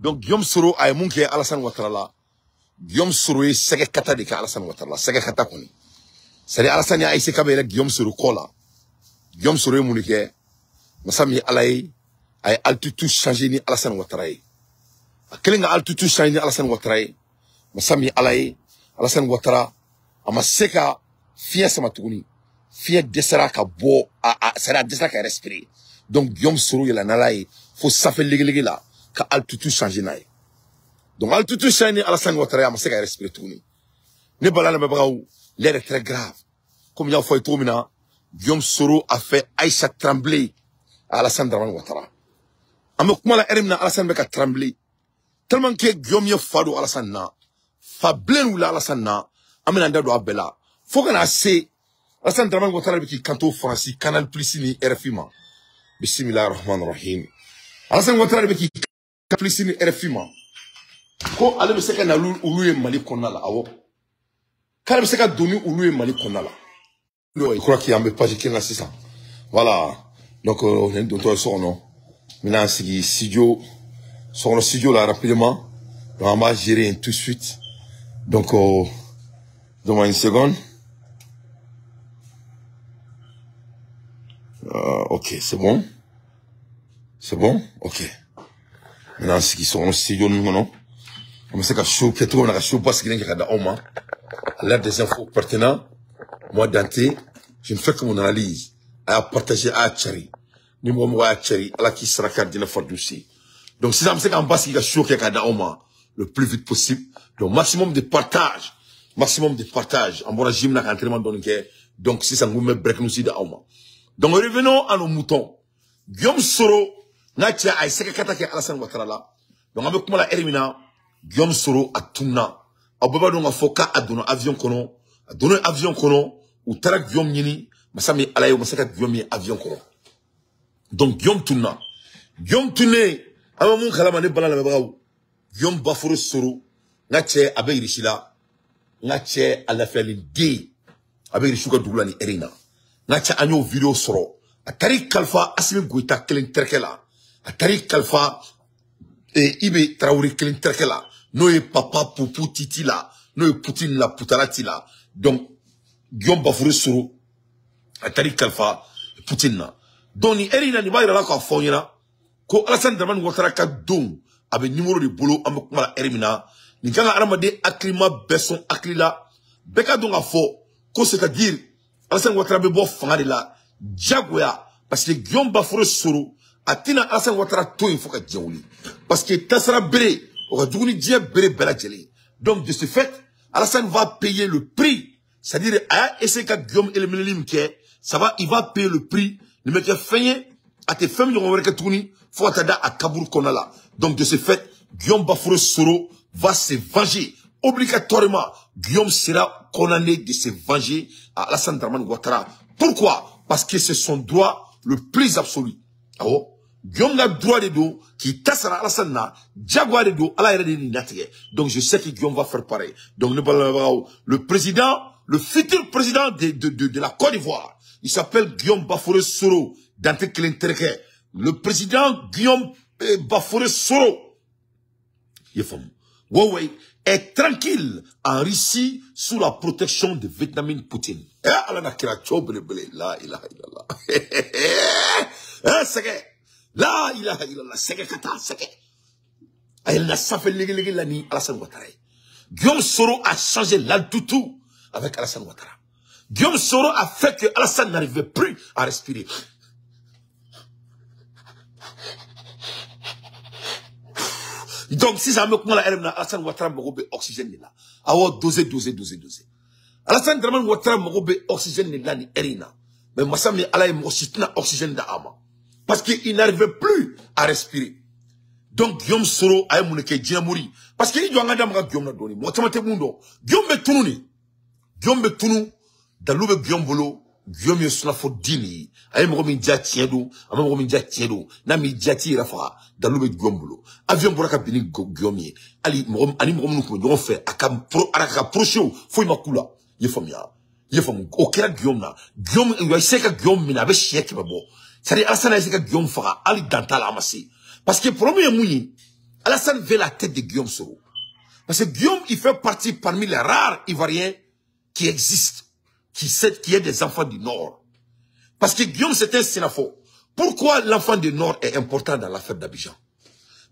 Donc Guillaume Soro a mun ke Alassane Ouattara la. Guillaume Soro est sege kata de ka Alassane Ouattara la, sege kata koni. C'est Alassane ya ise kabele Guillaume Soro kola. Guillaume Soro mun ke masami alay ay altitude changer ni Alassane Ouattara. A kelinga altitude changer ni Alassane Ouattara. Masami alay Alassane Ouattara ama seka fier sama tuguni. Fier desera ka bo a sera desera ka respirer. Donc Guillaume Soro il en a là, faut ça fait légler là, ka altitude changer naï. Donc altitude changer Alassane Ouattara ma seka respirer tuguni. Ne balana me braou, l'air est très grave. Comme il y a fait trop maintenant, Guillaume Soro a fait Aïcha trembler à Alassane Ouattara. Amokuma la erimna Alassane beka trembler. Tellement que Guillaume y fado Alassane na, fa blen ou la Alassane na, amena ndado abela. Faut qu'on a assez Alassane Ouattara beki kanto français Canal Plus ni RFI ma. Bismillahirrahmanirrahim. Alassane Ouattara beki Canal Plus ni RFI ma. Ko ale be seka na ulu Mali konala awo. Kale be seka doni ulu Mali konala. Je crois qu'il y a un page qui est là, c'est ça. Voilà. Donc, on est dans son nom. Maintenant, c'est le studio. Sur le studio, là, rapidement. Donc, on va gérer tout de suite. Donc, donne-moi une seconde. Ok, c'est bon. C'est bon? Ok. Maintenant, c'est qui sont le studio, non? On sait que je suis tout, on a chaud parce qu'il y a un homme. L'air des infos pertinentes. Moi, Dante, je ne fais que mon analyse. À partager à Tchari. Ni moi à Tchari, à la qui sera cardinal Fardouci. Donc, si ça me fait qu'en bas, il y a chaud qu'il y a le plus vite possible. Donc, maximum de partage. Maximum de partage. En bon gym, là, entraînement donc, si ça nous met break nous aussi d'Aoma. Donc, revenons à nos moutons. Guillaume Soro, n'a tia à essayer qu'attaquer Alassane Ouattara là. Donc, avec moi, la Erimina, Guillaume Soro a tourna. A baba donc, a foka a donné avion kono. A donné avion kono. Ou tarak Guillaume Nini, masami alayo masaka Guillaume avion kono. Donc Guillaume Touna. Guillaume Touné, ama moun kala mane bala la mebraou. Guillaume Baforo Soro, ngache abe irishila, ngache alafeli D, abe irishuka doublani erina. Ngache anyo video soro. A Tariq Kalfa asime goita kelen terkela. A Tariq Kalfa ibe Traoré kelen terkela. Noye papa poupou titi la, noye Poutine la putarati la. Donc Guillaume Baforo Soro, a Tariq Kalfa, Poutine na. Donc, ni erina ni bayra la ka fonyina, ko Alassane Ouattara ka don, avec numéro de boulot, amokuma la erimina, ni kanga aramade aklima besson aklila, beka don a fo, ko c'est-à-dire, Alassane Ouattara be bo fanga de la, diagoya, parce que Guillaume Baforo Soro, atina Alassane Ouattara to il faut ka djaouli. Parce que tasara bere, o ka djouni djia bere bela djeli. Donc, de ce fait, Alassane va payer le prix. C'est-à-dire, essayer que Guillaume élimine ça va, il va payer le prix. Le mec a fait, à tes femmes, il y a tourné, faut attendre à Kaboul Konala. Donc, de ce fait, Guillaume Baforo Soro va se venger. Obligatoirement, Guillaume sera condamné de se venger à Alassane Ouattara. Pourquoi? Parce que c'est son droit le plus absolu. Ah bon? Guillaume a droit de dos, qui tassera Alassane na, Diagwa de dos, à la RDN. Donc, je sais que Guillaume va faire pareil. Donc, le président, le futur président de la Côte d'Ivoire, il s'appelle Guillaume Baforo Soro, Dante Kelenterke. Le président Guillaume Baforo Soro, Huawei est tranquille en Russie sous la protection de Vietnamine Poutine. Eh, Allah n'a qu'à chobelebele, la ilaha illallah. Eh, c'est que, la ilaha illallah, c'est que kata, c'est que. Elle n'a pas fait la ni Alassane Ouattara. Guillaume Soro a changé l'altitude avec Alassane Ouattara. Guillaume Soro a fait que Alassane n'arrivait plus à respirer. Donc, si ça me commence à la Alassane Ouattara m'a robé oxygène là. Alors, doser. Alassane Ouattara m'a robé oxygène là ni erina. Mais moi ça me ala m'oxygène oxygène d'ama. Parce qu'il n'arrivait plus à respirer. Donc, Guillaume Soro a eu mon équipe mouri. Parce qu'il doit en avoir Guillaume n'a donné. Moi, ça m'a été mundo. Guillaume me tourne. Guillaume me tourne. Dans Guillaume Bolo, Guillaume est sur la faute dini. Aïe, m'en dia tiendo. Aïe, m'en dia tiendo. Na mi dia ti rafa. Dans Guillaume Bolo. Avion pour la bini Guillaume. Ali, m'en nous fait. Aka procho. Faut y makula. Yefamia. Okera Guillaume na. Guillaume, il va essayer que Guillaume mina avec chien qui va bon. C'est-à-dire, Alassane a essayé que Guillaume fera. Ali danta la amassé. Parce que, premier mouille, Alassane veut la tête de Guillaume Soro. Parce que Guillaume, il fait partie parmi les rares Ivoiriens qui existent, qui est des enfants du Nord. Parce que Guillaume, c'est un Sénafo. Pourquoi l'enfant du Nord est important dans l'affaire d'Abidjan?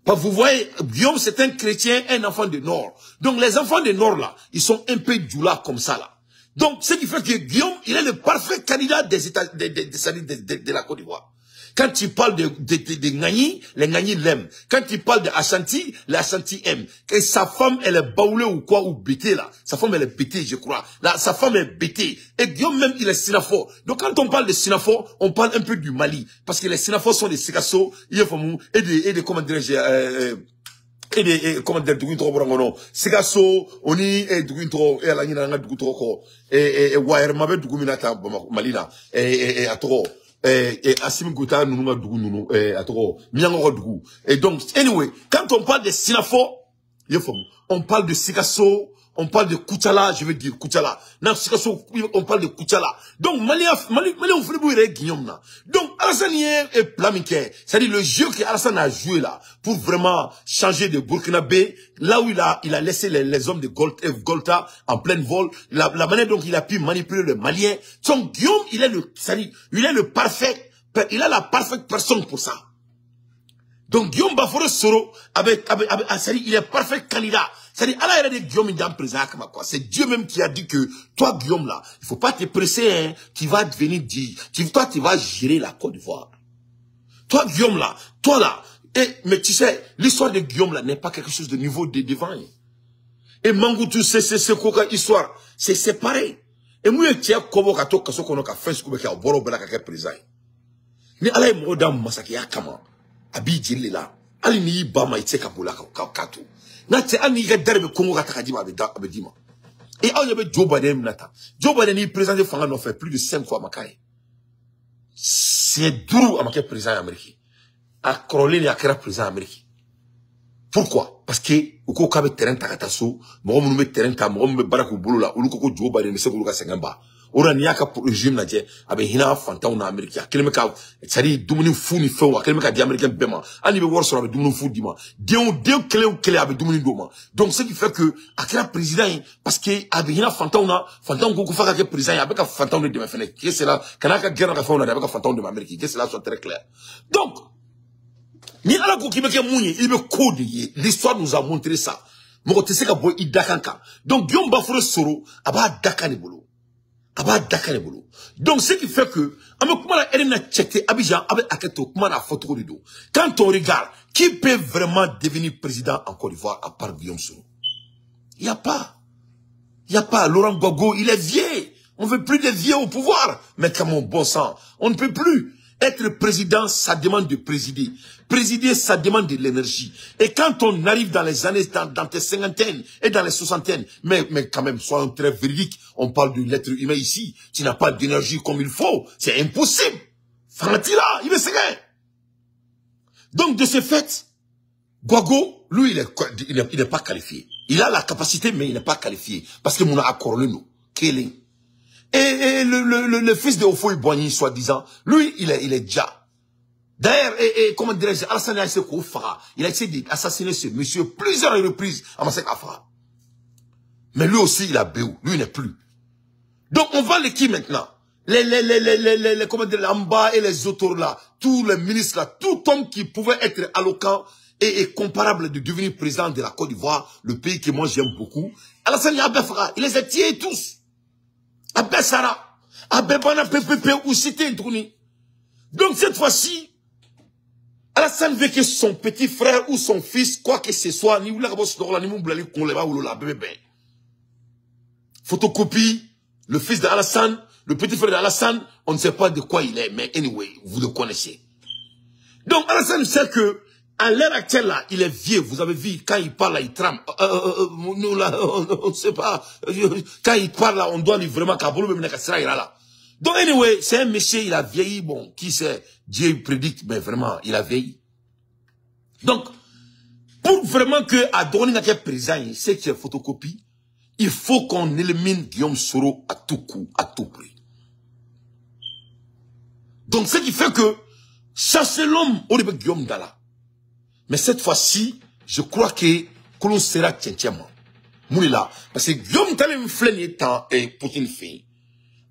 Parce que vous voyez, Guillaume, c'est un chrétien, un enfant du Nord. Donc les enfants du Nord, là, ils sont un peu djoula comme ça, là. Donc, ce qui fait que Guillaume, il est le parfait candidat des États, de la Côte d'Ivoire. Quand tu parles de Ngani, les Ngani l'aiment. Quand tu parles de Ashanti, les Ashanti aiment. Et sa femme, elle est baoulée ou quoi, ou bêtée là. Sa femme, elle est bêtée, je crois. Là, sa femme est bêtée. Et Guillaume même, il est Sinafo. Donc quand on parle de Sinafo, on parle un peu du Mali. Parce que les Sinafo sont des Sikasso, et des comment dirais-je, comment dire, dugu trop brangono. Sikasso, oni, dugu trop, la nina nga dugu trop ko. Wayer mabe dugu minata, Malina, atro. Assim Gouta, nous nous dougou, atro, miango dougou. Et donc, anyway, quand on parle de Sinafo, on parle de Sikasso, on parle de Koutchala, je veux dire Koutchala. Non, Sikasso, on parle de Koutchala. Donc, Mali, on fait le Guillaume là. Donc, Alassane est planifié. C'est-à-dire le jeu que Alassane a joué là, pour vraiment changer de Burkinabé, là où il a laissé les hommes de Golta en plein vol, la manière dont il a pu manipuler le Malien. Donc, Guillaume, il a la parfaite personne pour ça. Donc, Guillaume Baforo Soro, il est parfait candidat. C'est-à-dire, Allah a dit Guillaume il est en présent, c'est Dieu même qui a dit que, toi, Guillaume, là, il faut pas te presser, hein, tu vas devenir dit, toi, tu vas gérer la Côte d'Ivoire. Toi, Guillaume, là, toi, là, mais tu sais, l'histoire de Guillaume, là, n'est pas quelque chose de niveau de devant. Et Mangoutou, c'est quoi, histoire, c'est pareil. Et moi, tu as kobo kato kaso kono ka fes kube ka boro bela ka président. Ni ala mo dam masaki akama. Abi jille la. Ali ni ba ma ite ka bola ka kato. Na te ani ga derbe kongo ka takadima abedima. Et on y avait Joe Biden nata. Joe Biden il président fanga no fait plus de 5 fois makai. C'est dur à makai président américain. A Crowley ni akira président américain. Pourquoi? Parce que uko kabe terrain takataso, mo mo me terrain ta mo me baraku bulu la, uluko ko Joe Biden se bulu ka sengamba. Ora ni aka régime na je abe hina fanta na America. Kelme ka tsari dumuni fu ni fewa, kelme ka di américain bema. Ani be wor so abe dumuni fu dima. Deu kele abe dumuni doma. Donc ce qui fait que akira président parce que abe hina fanta ko fa ka président abe ka fanta de me fene. Que c'est là kanaka guerre ka fa na abe ka fanta de Amérique. Que cela soit très clair. Donc ni ala ko kibeke mouni, il be code. L'histoire nous a montré ça. Moko tese ka boy idakanka. Donc Guillaume Baforo Soro aba dakane bolo. Donc ce qui fait que ame kuma la erina checké Abidjan avec aketo kuma na photo de do. Quand on regarde qui peut vraiment devenir président en Côte d'Ivoire à part Guillaume Soro? Il y a pas. Laurent Gbagbo, il est vieux. On veut plus de vieux au pouvoir. Mais comme mon bon sang, on ne peut plus. Être président, ça demande de présider. Présider, ça demande de l'énergie. Et quand on arrive dans les années, dans tes cinquantaines et dans les soixantaines, mais quand même, soyons très véridiques, on parle de l'être humain ici. Tu n'as pas d'énergie comme il faut. C'est impossible. Fanatila, il est séguin. Donc, de ce fait, Gbagbo, lui, il n'est pas qualifié. Il a la capacité, mais il n'est pas qualifié. Parce que mon accordé nous. Kéling. Et le fils de Ofoy Boigny, soi-disant, lui, il est déjà. D'ailleurs, comment dirais-je, Alassane a essayé il a essayé d'assassiner ce monsieur plusieurs reprises à Masek Afra. Mais lui aussi, il a béou. Lui, il n'est plus. Donc, on va les qui maintenant? Comment dire, l'amba et les autres là, tous les ministres là, tout homme qui pouvait être alloquent et comparable de devenir président de la Côte d'Ivoire, le pays que moi j'aime beaucoup. Alassane Abefra, il les a tués tous. Abé Sara, Abé Bana PPP ou cité Ntouni. Donc cette fois-ci, Alassane veut que son petit frère ou son fils, quoi que ce soit, ni oula kabos dola ni moublali konleba ou la bébé. Photocopie, le fils d'Alassane, le petit frère d'Alassane, on ne sait pas de quoi il est, mais anyway, vous le connaissez. Donc Alassane sait que à l'heure actuelle là, il est vieux. Vous avez vu quand il parle là, il tremble. Nous là, on ne sait pas. Quand il parle là, on doit lui vraiment kabolo même nakasira ira là. Donc anyway, c'est un monsieur, il a vieilli. Bon, qui sait, Dieu prédicte, mais vraiment, il a vieilli. Donc, pour vraiment que à donner un président, c'est qu'il y a photocopie, il faut qu'on élimine Guillaume Soro à tout coup, à tout prix. Donc, ce qui fait que chasser l'homme au début Guillaume Dala. Mais cette fois-ci, je crois que l'on sera tchétchément. Moulila, parce que Guillaume Talem Flen temps et Poutine fait.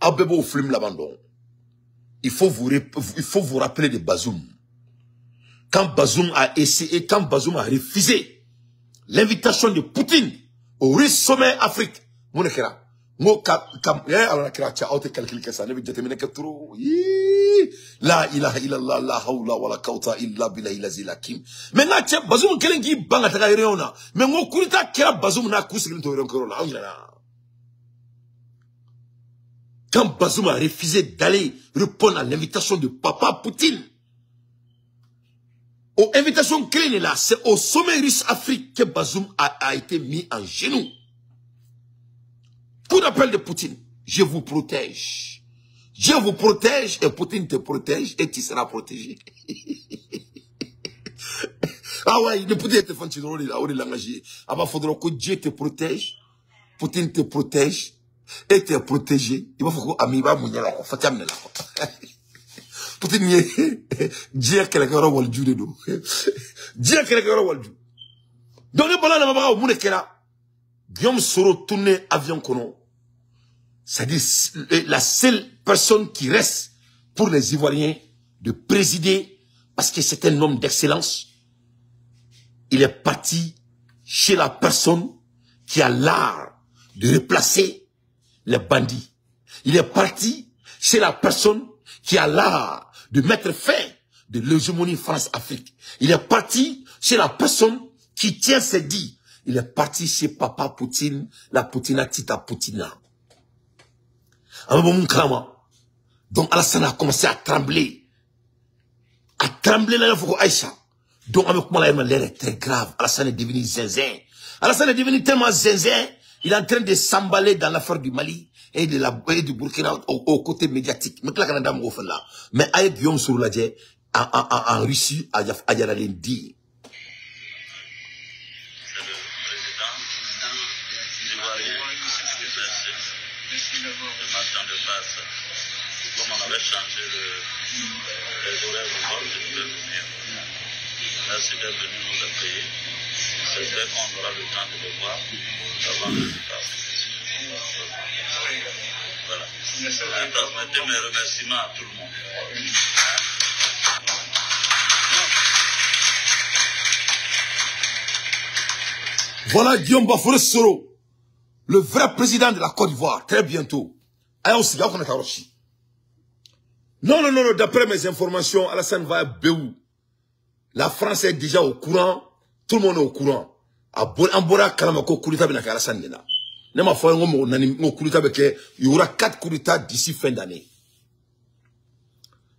Abebo Flim l'abandon. Il faut vous rappeler de Bazoum. Quand Bazoum a essayé, quand Bazoum a refusé l'invitation de Poutine au sommet Afrique, mon écran. Moi, alors tu as calculé que ça ne veut dire que trop. La ilaha illallah, la hawla wa la quwwata illa billahi al-azim. Maintenant, tu as Bazoum qui banga ta réunion. Mais moi, kurita kera Bazoum na kusi to réunion là. Quand Bazoum a refusé d'aller répondre à l'invitation de Papa Poutine, aux invitations clés là, c'est au sommet russe Afrique que Bazoum a été mis en genoux. Coup d'appel de Poutine, je vous protège. Je vous protège et Poutine te protège et tu seras protégé. Ah ouais, il ne peut être fait dans le langage. Ah bah, faudra que Dieu te protège, Poutine te protège et te protégé. Il va falloir que Amiba Mouniala, Fatam Nela. Poutine y Dieu qu'elle a wal Dieu de nous. Dieu qu'elle a wal Dieu. Donc, le ballon n'a pas au monde qu'elle a. Guillaume Soro tourné avion kono. C'est-à-dire la seule personne qui reste pour les Ivoiriens de présider parce que c'est un homme d'excellence. Il est parti chez la personne qui a l'art de replacer les bandits. Il est parti chez la personne qui a l'art de mettre fin de l'hégémonie France-Afrique. Il est parti chez la personne qui tient ses dits. Il est parti chez Papa Poutine, la Poutina Tita Poutina. Donc Alassane a commencé à trembler. À trembler là, il faut Aïcha. Donc avec moi, l'air est très grave. Alassane est devenu zinzin. Alassane est devenu tellement zinzin, il est en train de s'emballer dans l'affaire du Mali et du Burkina au côté médiatique. Mais avec Guillaume Sourouladje, en Russie, à Yaralendi. Comme on avait changé les horaires de vol, je devais venir. Merci d'être venu nous accueillir. J'espère qu'on aura le temps de le voir avant le départ. Voilà. Transmettez mes remerciements à tout le monde. Voilà Guillaume Bafouré Soro, le vrai président de la Côte d'Ivoire, très bientôt. Non, d'après mes informations, Alassane va à Béou. La France est déjà au courant, tout le monde est au courant. Il y aura 4 coups d'État d'ici fin d'année.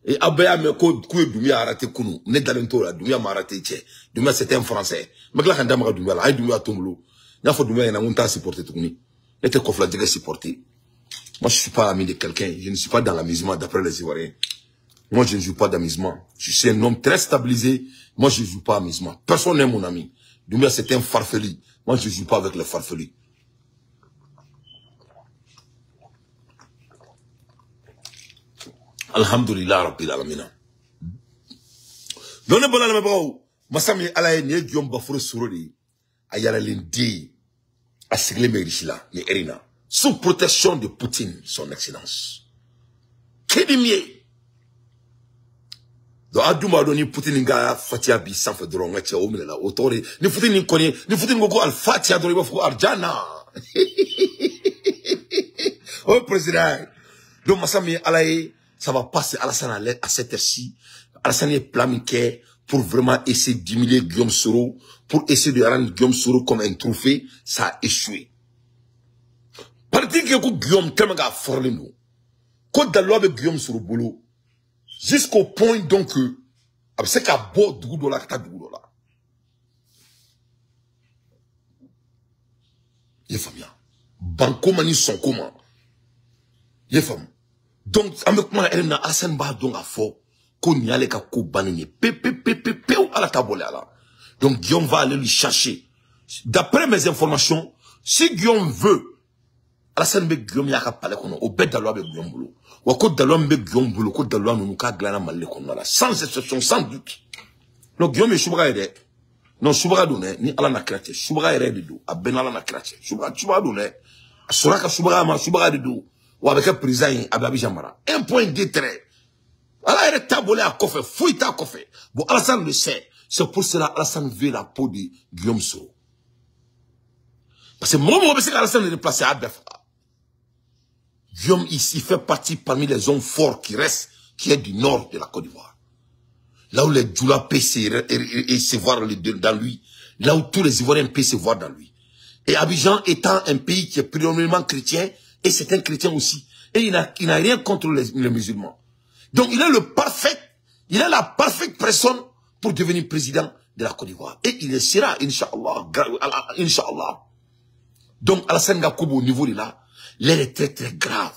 Et Abaya me ko Doumia a raté Kounou. N'est dans la Doumia m'a raté Tché. Doumia c'était un Français. Mais là, quand Doumia Doumia, là, Doumia Tombolo. Il faut Doumia, il a monté à supporter Toumni. Il était conflaté de supporter. Moi, je suis pas ami de quelqu'un. Je ne suis pas dans l'amusement d'après les Ivoiriens. Moi, je ne joue pas d'amusement. Je suis un homme très stabilisé. Moi, je ne joue pas d'amusement. Personne n'est mon ami. Doumia, c'est un farfelu. Moi, je ne joue pas avec les farfelus. Alhamdulillah Rabbil Alamina. Donne bon la mabao. Masami alaye ne Guillaume Bafouré Soro de ayala lendi a sigle merishila ni erina sous protection de Poutine, son excellence. Kedimie. Do aduma doni Poutine nga fatia bi sans fe dron ngacha o mila autori ni Poutine ni koni ni Poutine go al fatia do bafo arjana. Oh président. Donc Masami alaye ça va passer Alassane à cette heure-ci. Alassane est planifié pour vraiment essayer d'humilier Guillaume Soro, pour essayer de rendre Guillaume Soro comme un trophée. Ça a échoué. Parti que Guillaume tellement a forlé nous. Quand de loi avec Guillaume Soro boulot, jusqu'au point donc que, c'est qu'à beau doudo là, kata doudo là. Yé famille. Banco mani son comment. Yé famille. Donc, avec moi, elle n'a Alassane ba donc à fort, qu'on y allait qu'à ko banini, à la table là. Donc, Guillaume va aller lui chercher. D'après mes informations, si Guillaume veut, Alassane be Guillaume y'a qu'à parler qu'on a, au bête d'aloi be Guillaume boulot. Ou à côté d'aloi be Guillaume boulot, côté d'aloi nous nous qu'à glana malé qu'on a là. Sans exception, sans doute. Donc, Guillaume est choubra aidé. non subaga donné ni ala na krate subaga ere de do abena ala na krate subaga donné soraka subaga de do ou avec un président ababi jamara un point d'intérêt ala ere tabolé à kofé fouita kofé bon Alassane le sait c'est pour cela Alassane veut la peau de Guillaume Soro parce que moi c'est qu'Alassane est déplacé à Bef Guillaume ici fait partie parmi les hommes forts qui restent qui est du nord de la Côte d'Ivoire là où les Djoula peuvent se voir dans lui là où tous les Ivoiriens peuvent se voir dans lui et Abidjan étant un pays qui est prédominamment chrétien et c'est un chrétien aussi et il n'a rien contre les musulmans donc il est la parfaite personne pour devenir président de la Côte d'Ivoire et il le sera Inch'Allah. Donc Alassane Gakobo au niveau de là l'air est très très grave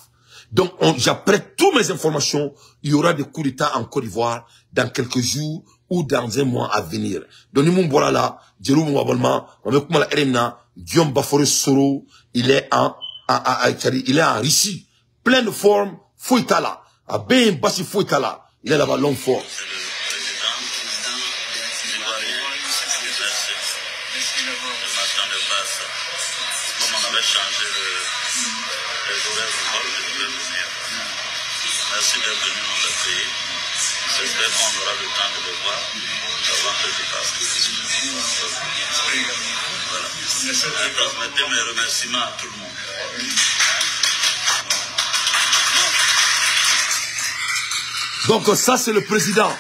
donc j'apprête toutes mes informations il y aura des coups d'état en Côte d'Ivoire dans quelques jours ou dans un mois à venir donc nous voilà là Jérôme Wabalma avec moi la RMNA Guillaume Bafore Soro il est en Russie plein de formes Fouitala à Ben Bassi Fouitala il est là-bas long fort. Merci d'être venu nous accueillir. J'espère qu'on aura le temps de le voir avant que je passe. Voilà. Transmettez mes remerciements à tout le monde. Donc ça c'est le président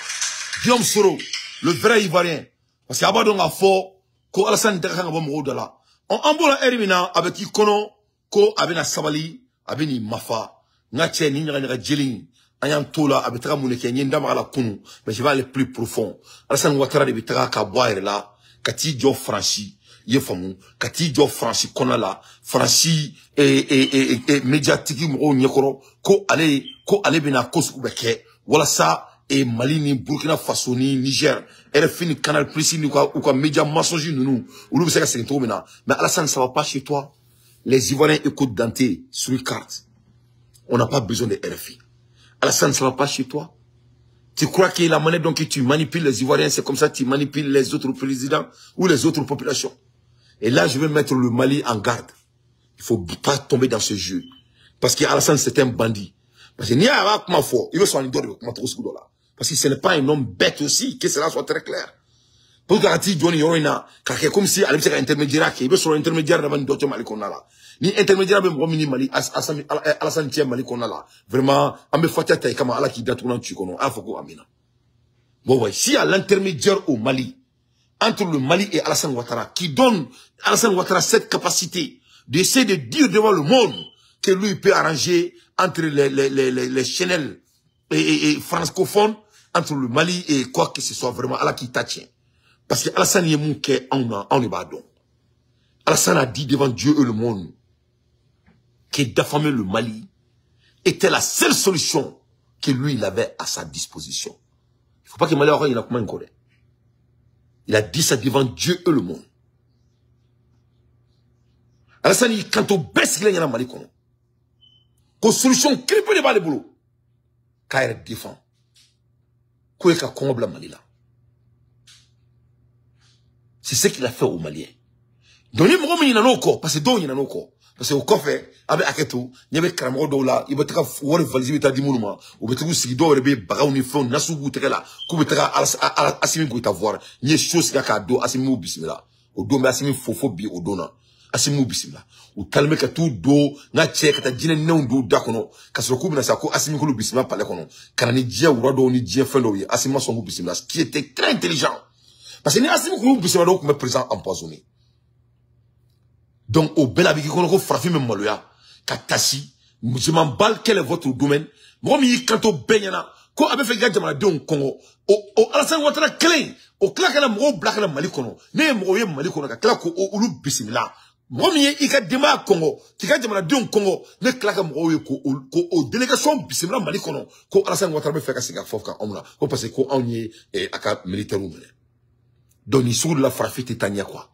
Guillaume Soro, le vrai Ivoirien. Parce qu'il y a donc un fort ko Alassane Dakar va mourir de là. On embola Erimina avec Ikono ko abena Sabali abeni Mafa. Ngache ni nyanga jeling ayam tola abetaka muneke nyenda mala kunu mais je vais aller plus profond Alassane Ouattara de betaka ka boire là kati jo franchi ye famu kati jo franchi konala franchi et médiatique mo nyekoro ko ale bina kosu beke wala ça et Mali ni Burkina Faso ni Niger RFI ni Canal Plus ni ou média mensonge nous ou le c'est que trop maintenant mais Alassane ça va pas chez toi les Ivoiriens écoutent Dante sur une carte. On n'a pas besoin de RFI. Alassane, ça ne va pas chez toi. Tu crois que la manière dont tu manipules les Ivoiriens, c'est comme ça que tu manipules les autres présidents ou les autres populations. Et là, je vais mettre le Mali en garde. Il ne faut pas tomber dans ce jeu. Parce qu'Alassane, c'est un bandit. Parce qu'il n'y a pas ma foi. Il veut s'en idole avec ma trousse là. Parce que ce n'est pas un homme bête aussi. Que cela soit très clair. Pour garantir Johnny Yorina, comme si elle était intermédiaire, il veut sur l'intermédiaire avant d'autres Mali qu'on a là. Ni intermédiaire même Mali Alassane Tien Mali qu'on a là. Vraiment, on me fait tête comme Allah qui date tu connais. Ah faut qu'on amène. Bon ouais, si à l'intermédiaire au Mali, entre le Mali et Alassane Ouattara, qui donne Alassane Ouattara cette capacité d'essayer de dire devant le monde que lui peut arranger entre les chaînes et francophones, entre le Mali et quoi que ce soit vraiment Allah qui t'attient. Parce que Alassane Yemouke en est badon. Alassane a dit devant Dieu et le monde que d'affamer le Mali était la seule solution que lui il avait à sa disposition. Il ne faut pas que Mali il a comment il il a dit ça devant Dieu et le monde. Alassane quand on baisse il y a Mali comme que solution cripée de bas de boulot. Quand il défend, quoi qu'il comble la Mali là. C'est ce qu'il a fait aux Maliens. Donc, il y a un corps, parce que il y a un corps. Parce que au coffre, avec Aketo, il y avait Kramoro Dola, il y avait un valise, il y avait un monument, il y avait un sigido, il y avait un uniforme, il y avait un coup de Assimi Gouita voir, il y a des choses qui ont été Assimi Bismillah. Au dos, mais Assimi Fofo Bi au dona. Assimi Bismillah. Ou talme que tout do, n'a tchèque, t'as dit non do d'akono, qu'à ce coup, n'a ko Assimi Kou Bismillah par l'akono. Car ni dia ou rado ni dia fendoye, Assimi son Bismillah, qui était très intelligent. Parce que ni Assimi Kou Bismillah donc me présent empoisonné. Donc, au Belabi, qui connaît frappé même Maloya, Katasi, je m'en balle quel est votre domaine. Moi, quand au Benyana, quand avait fait gagner ma deux Congo, au Alassane Ouattara clé, au claquement mo black la Malikono, né moye Malikono, claque au loup bismillah. Moi, il a démarré Congo, qui gagne ma deux Congo, ne claque moye au délégation bismillah Malikono, quand Alassane Ouattara fait qu'à Foka, on l'a, parce que on y est à cap militaire ou donc, il sort de la frappe Titania quoi.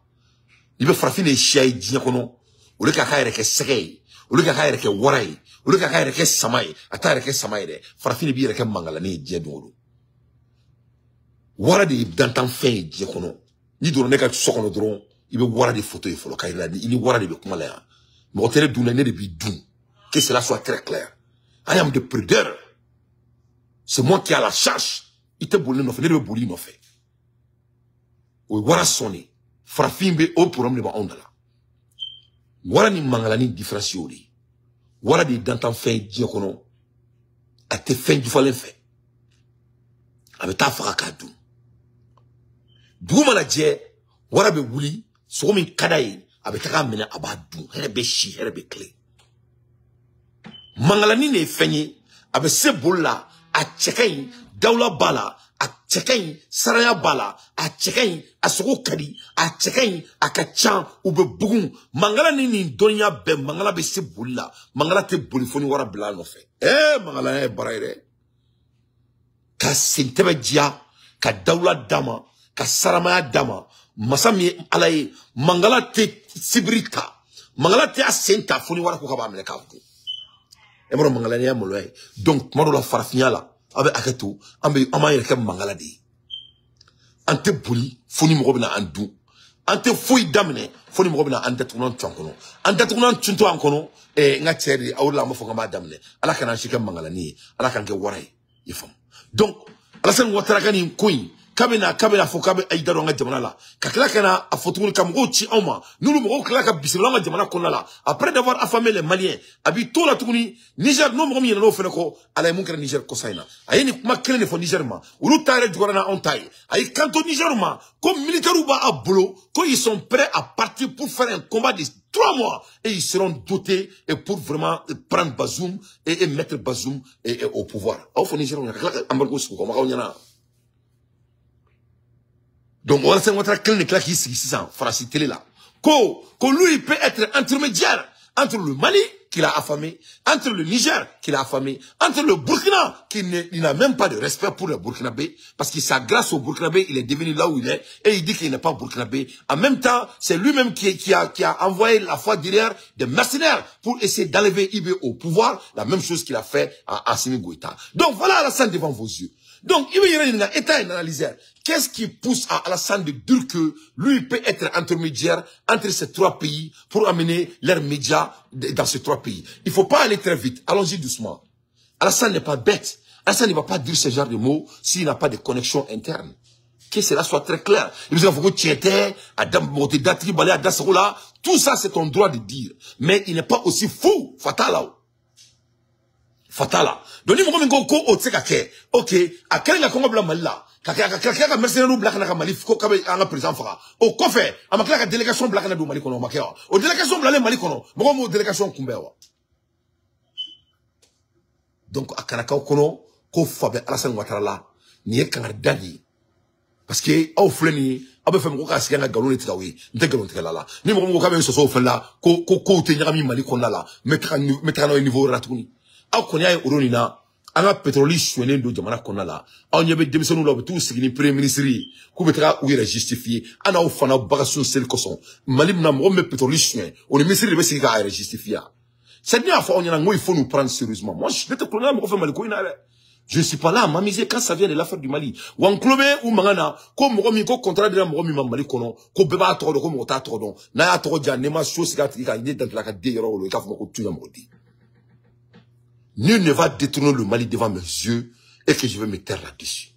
Il veut frapper les chiens diacono. Ou le cacaire que segay. Ou le cacaire que waray. Ou le cacaire que samay. Atare que samay. Frapper les bières que mangalani diadono. Wara de dantan fin diacono. Ni donnez qu'à tout ce qu'on a drôle, il veut voir des photos, il faut le cahier, il y voit des documents là. Mais au télé d'une année depuis d'où? Que cela soit très clair. I am the predator. C'est moi qui a la charge. Il te boule, il ne boule, il fait. Oui, voilà sonné. Frafimbe au programme de ma ondala. Voilà ni mangalani différencié. Voilà des dents en fin diacono. A te fin du fallait fait. Avec ta fracadou. Doumana dje, voilà be wuli, soumi kadaï, avec ta ramena abadou, herbe chi, herbe clé. Mangalani ne fenye, avec ce boula, a tchekaï, daula bala, a tchekaï, saraya bala, a tchekaï, a soro kadi, a tchekaï, a kachan, ou be bougoum. Mangalani ni donya be, mangala be se boula, mangala te boulifoni wara bla no fe. Mangalani baraire. Ka sentebe dia, ka daula dama, ka saramaya dama, masami alaye, mangala te sibrita, mangala te asenta, foni wara kukaba amene kavuku. Emro mangala ni amoloy. Donc, maro la farafina la, abe aketo, ambe amaye ke mangala di. Ante buli, foni mo bina andu. Ante fouy damne, foni mo bina ante tunan tchonkono. Ante tunan tchunto ankono, nga tcheri, awla mo fokama damne. Ala kana shike mangala ni, ala kanke waray, yefam. Donc, ala sen watara ni queen. Kabena fokabe aidaro nga jamana la. Kakla kana a fotoul kam ochi auma. Nous mo kla ka bisila nga jamana konna la. Après d'avoir affamé les Maliens, abi to la tukuni Niger no mo mi no feneko ala mun kra Niger ko sayna. Ayeni kuma kelene fo Niger ma. Ulu tare dgorana on taille. Ay kanto Niger ma, comme militaire ba a bolo, quand ils sont prêts à partir pour faire un combat de 3 mois et ils seront dotés et pour vraiment prendre Bazoum et mettre Bazoum au pouvoir. Au fo Niger on embargo ko ma kawnyana. Donc, on va se montrer quel n'est qui ici, ça, France télé là. Que lui, peut être intermédiaire entre le Mali, qu'il a affamé, entre le Niger, qu'il a affamé, entre le Burkina, il n'a même pas de respect pour le Burkinabé, parce que c'est grâce au Burkinabé, il est devenu là où il est, et il dit qu'il n'est pas Burkinabé. En même temps, c'est lui-même qui a envoyé la fois derrière des mercenaires pour essayer d'enlever Ibé au pouvoir, la même chose qu'il a fait à Assimi Goïta. Donc, voilà Alassane devant vos yeux. Donc, il y a un état analyseur. Qu'est-ce qui pousse à Alassane de dire que lui peut être intermédiaire entre ces 3 pays pour amener leurs médias dans ces 3 pays? Il ne faut pas aller très vite. Allons-y doucement. Alassane n'est pas bête. Alassane ne va pas dire ce genre de mots s'il n'a pas de connexion interne. Que cela soit très clair. Il faut que tu étais à Datri, à Dassaroula. Tout ça, c'est ton droit de dire. Mais il n'est pas aussi fou. Fatala. Fatala. Donc, il faut que ok, à quel moment on va là? Kaka mercenaire nous black na Mali ko kabe anga président fara o kofe amakla ka délégation black na do Mali kono makeo o délégation black Mali kono mo délégation kumbewa. Donc akanaka kono ko fabe Alassane Ouattara la ni e kan dadi parce que au fleni abe fam ko ka sikanga galon tikawi nte galon tikala la ni mo kabe so so fela ko te nyami Mali kono la mettra no niveau ratuni au konya e uronina anga pétrole soigné do jamana konna la on yebe demisonu lo tout signi premier ministre ku betra ou justifier ana o fana bagasun sel koson malim na mo me pétrole soigné on ministre de besi ga justifier c'est bien fois on y a il faut nous prendre sérieusement moi je te connais mo fait maliko ina je suis pas là à m'amuser quand ça vient de l'affaire du Mali wan klobe ou mangana ko mo mi ko contrat de mo mi Mali kono ko beba to do ko mo ta to don na ya to ja ne ma chose ga tika ide dans la ka de yoro lo ka fo ko tu ya mo di. Nul ne va détourner le Mali devant mes yeux et que je vais me taire là-dessus.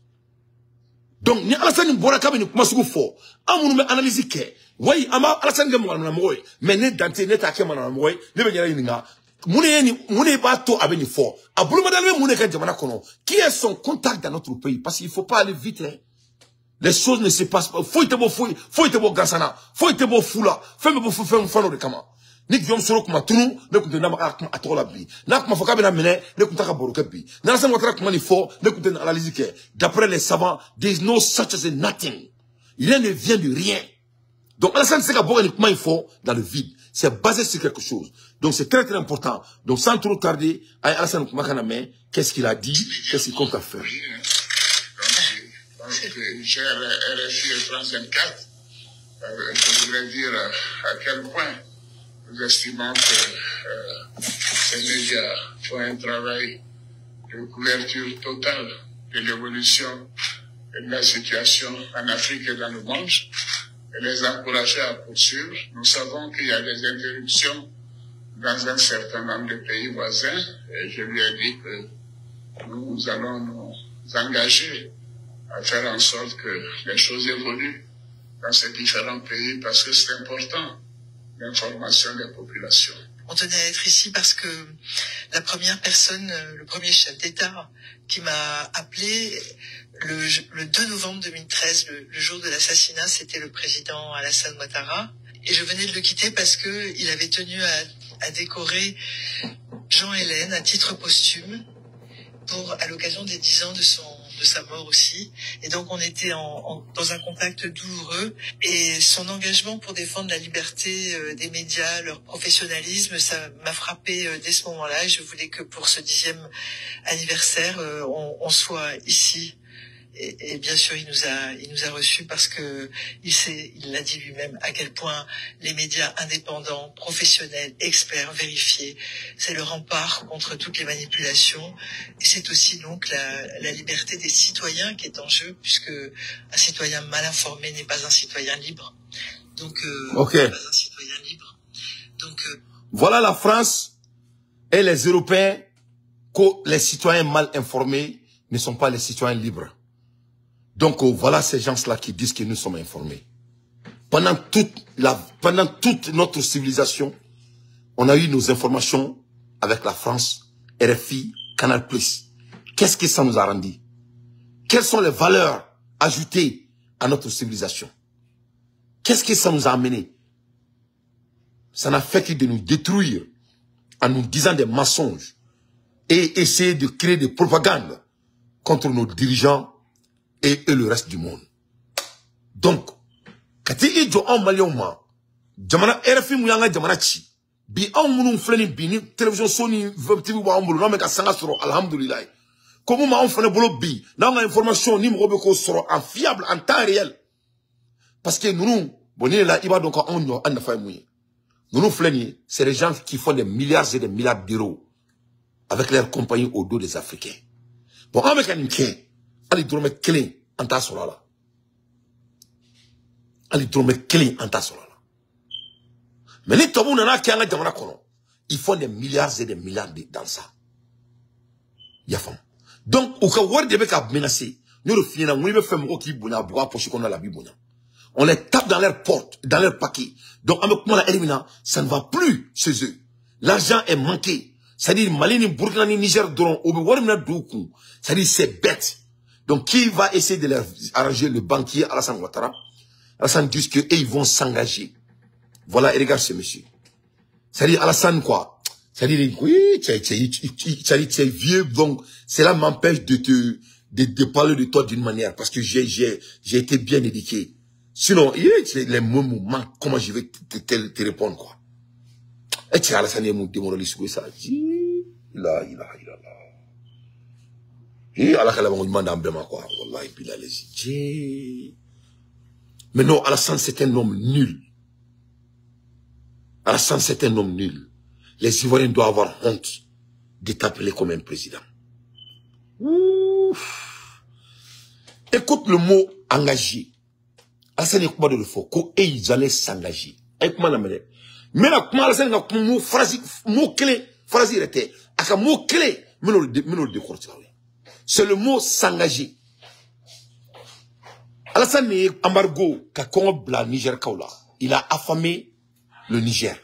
Donc, ni Alassane Mbouara ni kuma sugu fo. Amunu me analyse ke. Oui, ama Alassane Mbouara na moy. Mais ne dante ne ta ke na moy. Ne be nyara yininga. Mune ba to abeni fo. Abulu madalme mune ka jamana kono. Qui est son contact dans notre pays? Parce qu'il faut pas aller vite. Hein. Les choses ne se passent pas. Faut te bo gansana. Faut te bo fula. Femme bo fano de kama. Ni diom soro kuma tunu ne kunte na maka kuma atola bi na kuma foka be na mene ne kunta ka boruka bi na Alassane Ouattara kuma ni fo ne kunte na analyse que d'après les savants there is no such as a nothing, rien ne vient de rien. Donc Alassane c'est ka boka ni kuma il faut dans le vide, c'est basé sur quelque chose. Donc c'est très très important. Donc sans trop tarder Alassane kuma kana mais qu'est-ce qu'il a dit, qu'est-ce qu'il compte à faire? Donc cher RFI et France 24, je voudrais dire à quel point nous estimons que ces médias font un travail de couverture totale de l'évolution de la situation en Afrique et dans le monde. et les encourager à poursuivre. Nous savons qu'il y a des interruptions dans un certain nombre de pays voisins et je lui ai dit que nous allons nous engager à faire en sorte que les choses évoluent dans ces différents pays parce que c'est important, l'information des populations. On tenait à être ici parce que la première personne, le premier chef d'État qui m'a appelé le 2 novembre 2013, le jour de l'assassinat, c'était le président Alassane Ouattara. Et je venais de le quitter parce que il avait tenu à décorer Jean Hélène à titre posthume à l'occasion des 10 ans de sa mort aussi. Et donc on était dans un contact douloureux et son engagement pour défendre la liberté des médias, leur professionnalisme, ça m'a frappé dès ce moment-là et je voulais que pour ce 10e anniversaire, on soit ici. Et bien sûr, il nous a reçus parce que il l'a dit lui-même à quel point les médias indépendants, professionnels, experts, vérifiés, c'est le rempart contre toutes les manipulations. Et c'est aussi donc la liberté des citoyens qui est en jeu, puisque un citoyen mal informé n'est pas un citoyen libre. Donc, okay. Pas un citoyen libre. Donc, voilà la France et les Européens que les citoyens mal informés ne sont pas les citoyens libres. Donc voilà ces gens-là qui disent que nous sommes informés. Pendant toute notre civilisation, on a eu nos informations avec la France, RFI, Canal+. Qu'est-ce que ça nous a rendu? Quelles sont les valeurs ajoutées à notre civilisation? Qu'est-ce que ça nous a amené? Ça n'a fait que de nous détruire en nous disant des mensonges et essayer de créer des propagandes contre nos dirigeants et le reste du monde. Donc, quand il y a un malien, jamana RFI mouyanga jamana chi, bi an munu fleni bi ni télévision Sony TV wa ambulu na me ka sanga soro alhamdulillah. Comment ma on fleni bolo bi, na nga information ni mo be ko soro en fiable en temps réel. Parce que nous boni la iba donc on no an fa mouye. Nous fleni, c'est les gens qui font des milliards et des milliards d'euros avec leurs compagnies au dos des Africains. Bon, avec un inquiet. Ali drome clean anta solala. Ali drome clean anta solala. Mais les tabous nana qui anga jamana kono, ils font des milliards et des milliards dans ça. Yafam. Donc au cas où des mecs menacé, nous le finissons, nous le faisons qui bouna bois pour ce qu'on a la bibouna. On les tape dans leurs portes, dans leurs paquets. Donc avec moi la élimina, ça ne va plus chez eux. L'argent est manqué. C'est-à-dire Mali ni Burkina ni Niger dron, au beurre doukou. C'est-à-dire c'est bête. Donc, qui va essayer de leur arranger le banquier Alassane Ouattara? Alassane dit que ils vont s'engager. Voilà, et regarde ce monsieur. C'est-à-dire Alassane quoi? C'est-à-dire, oui, tu es vieux, donc cela m'empêche de parler de toi d'une manière, parce que j'ai été bien éduqué. Sinon, les moments, comment je vais te répondre quoi? Et tu as Alassane m'a démoralisé ça. Là. Et Allah kala bango demande embléma quoi. Wallahi bila les. Mais non, Alassane c'est un homme nul. Alassane c'est un homme nul. Les Ivoiriens doivent avoir honte de t'appeler comme un président. Ouf. Écoute le mot engagé. Alassane est comment de le faire? Et ils allaient s'engager. Et comment la mener? Mais là, comment Alassane a mot clé, phrase il était. Aka mot clé, mais le décortiquer. C'est le mot s'engager. Alassane est embargo qu'a Congo la Niger kaula. Il a affamé le Niger.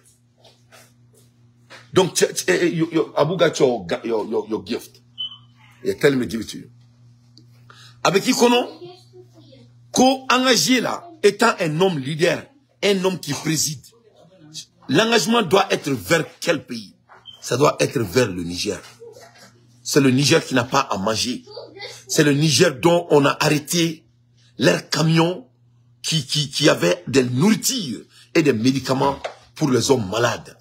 Donc, Abu got your gift. Tell me give it to you. Avec qui kono? Ko engagé là, étant un homme leader, un homme qui préside. L'engagement doit être vers quel pays? Ça doit être vers le Niger. C'est le Niger qui n'a pas à manger. C'est le Niger dont on a arrêté leurs camions qui avaient des nourritures et des médicaments pour les hommes malades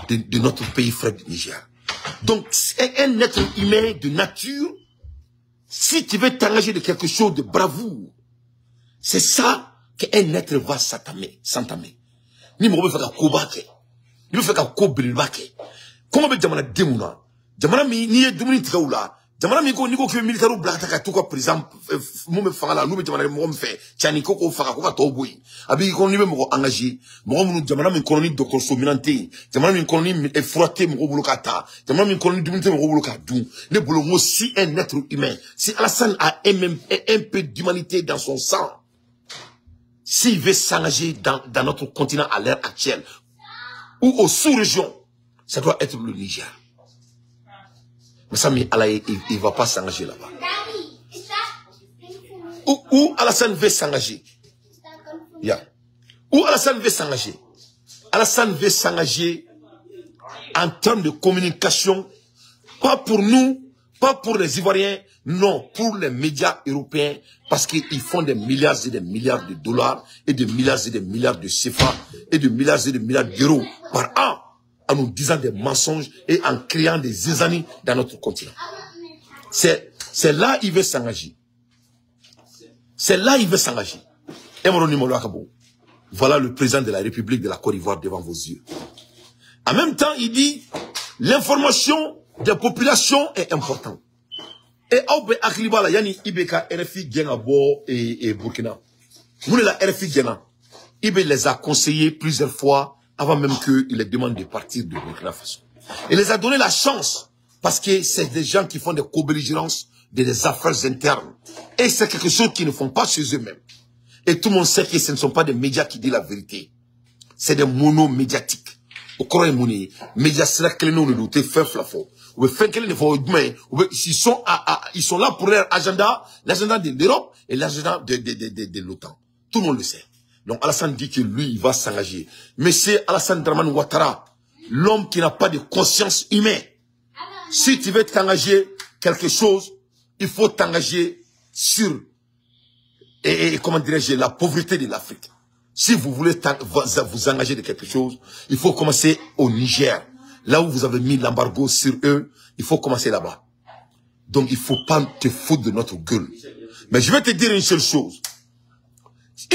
de notre pays frère du Niger. Donc, c'est un être humain de nature. Si tu veux t'engager de quelque chose de bravoure, c'est ça qu'un être va s'entamer. Ni mo be feka kobake. Ni be feka kobilbake. Comment be jamana demuna? Jamana mi ni dumuni tika ula, jamana mi ko niko ke militaire black taka to ko président mo me fanga la no be jamana mo me fait tiani ko ko fanga ko ka to boy abi ko ni be mo engagé mo mu jamana mi koloni docteur Sominante jamana mi koloni e frotter mo bulu kata jamana mi koloni dumite mo bulu ka dou ne bulu mo si un être humain si Alassane a un peu d'humanité dans son sang s'il veut s'engager dans notre continent à l'heure actuelle ou aux sous-régions ça doit être le Niger. Mais ça, il va pas s'engager là-bas. Où Alassane veut s'engager? Yeah. Où Alassane veut s'engager? Alassane veut s'engager en termes de communication, pas pour nous, pas pour les Ivoiriens, non, pour les médias européens, parce qu'ils font des milliards et des milliards de dollars, et des milliards et des milliards de CFA, et des milliards et des milliards d'euros par an, en nous disant des mensonges et en créant des zizanies dans notre continent. C'est là qu'il veut s'engager. C'est là qu'il veut s'engager. Voilà le président de la République de la Côte d'Ivoire devant vos yeux. En même temps, il dit, l'information des populations est importante. Et Aube Aklibala, Yani Ibeka, RFI Genabo et Burkina. Nous, la RFI Gena, Ibe les a conseillés plusieurs fois avant même qu'il les demande de partir de Burkina Faso. Il les a donné la chance parce que c'est des gens qui font des co-belligérances, des affaires internes. Et c'est quelque chose qu'ils ne font pas chez eux-mêmes. Et tout le monde sait que ce ne sont pas des médias qui disent la vérité. C'est des monomédiatiques. Au courant des monnaies, médias, c'est là que nous nous doutons faire flafo. Ils sont là pour leur agenda, l'agenda de l'Europe et l'agenda de l'OTAN. Tout le monde le sait. Donc Alassane dit que lui, il va s'engager. Mais c'est Alassane Dramane Ouattara, l'homme qui n'a pas de conscience humaine. Si tu veux t'engager quelque chose, il faut t'engager sur, comment dirais-je, la pauvreté de l'Afrique. Si vous voulez vous engager de quelque chose, il faut commencer au Niger. Là où vous avez mis l'embargo sur eux, il faut commencer là-bas. Donc il ne faut pas te foutre de notre gueule. Mais je vais te dire une seule chose.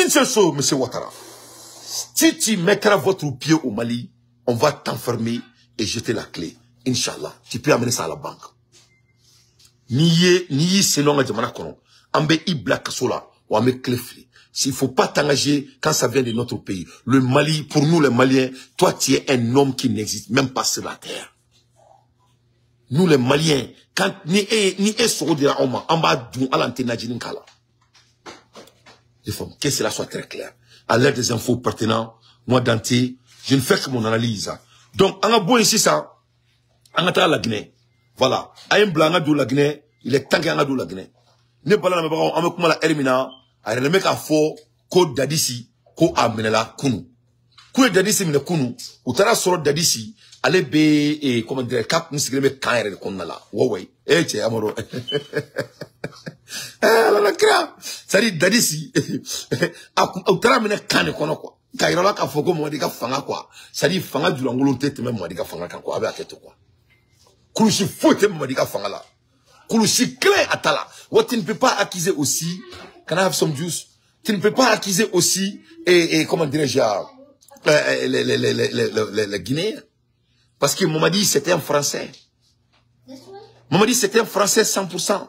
Une seule chose, M. Ouattara. Si tu mettras votre pied au Mali, on va t'enfermer et jeter la clé. Inch'Allah. Tu peux amener ça à la banque. Ni selon la jamana kono. Ambe ibla kasola. Ou ambe clefli. S'il ne faut pas t'engager quand ça vient de notre pays. Le Mali, pour nous les Maliens, toi tu es un homme qui n'existe même pas sur la terre. Nous les Maliens, quand ni est dira oma, amba dun alantena jininkala. Il faut que cela soit très clair. À l'aide des infos pertinentes, moi Dante, je ne fais que mon analyse. Donc, on a beau ici ça, on a la Guinée. Voilà. Aïm blanc de la Guinée, il est temps qu'on a de la Guinée. Ne pas la même on a comme la Hermina, a le mec à faux, ko dadisi, ko amenela kunu. Ko dadisi mine kunu, ou tara soro dadisi, allez be, et comment dire, cap, nous s'il met quand il qu'on a là. Ouais, tiens, amoro. La cra, ça dit dadisi, ou tara mine kane kono quoi. Kairala ka foko mwadiga fanga quoi. Ça dit fanga du langolo tete même mwadiga fanga quoi, avec la tête quoi. Koulouchi foute mwadiga fanga là. Koulouchi clé atala. What tu ne peux pas accuser aussi, can I have some juice? Tu ne peux pas accuser aussi, et comment dirais-je, les Guinéens. Parce que Mamadi c'était un Français. Mamadi c'était un Français 100%.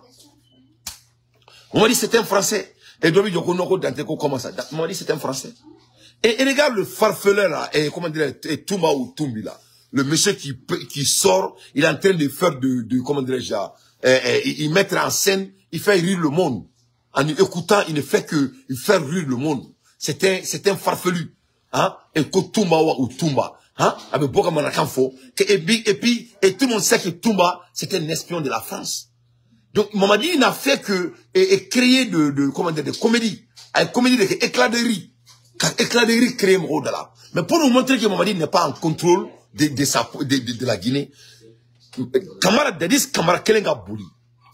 Mamadi c'était un Français. Et Dobi Yokonoko Danteko comment ça? Mamadi c'était un Français. Et regarde le farfeleur là, et comment dire, Toumba ou Toumbi là. Le monsieur qui sort, il est en train de faire comment dirais-je, il mettre en scène, il fait rire le monde. En écoutant, il ne fait que faire rire le monde. C'est un farfelu. Hein? Et que Toumba ou Toumba. Hein? Avec Boka Manakanfo. Et tout le monde sait que Toumba, c'était un espion de la France. Donc, Mamadi, il n'a fait que, créer comment dire, de comédie. Une comédie d'éclat de rire. Car éclat de rire crée là. Mais pour nous montrer que Mamadi n'est pas en contrôle de la Guinée, Kamara Dadis, Kamara Kelenga Bouli.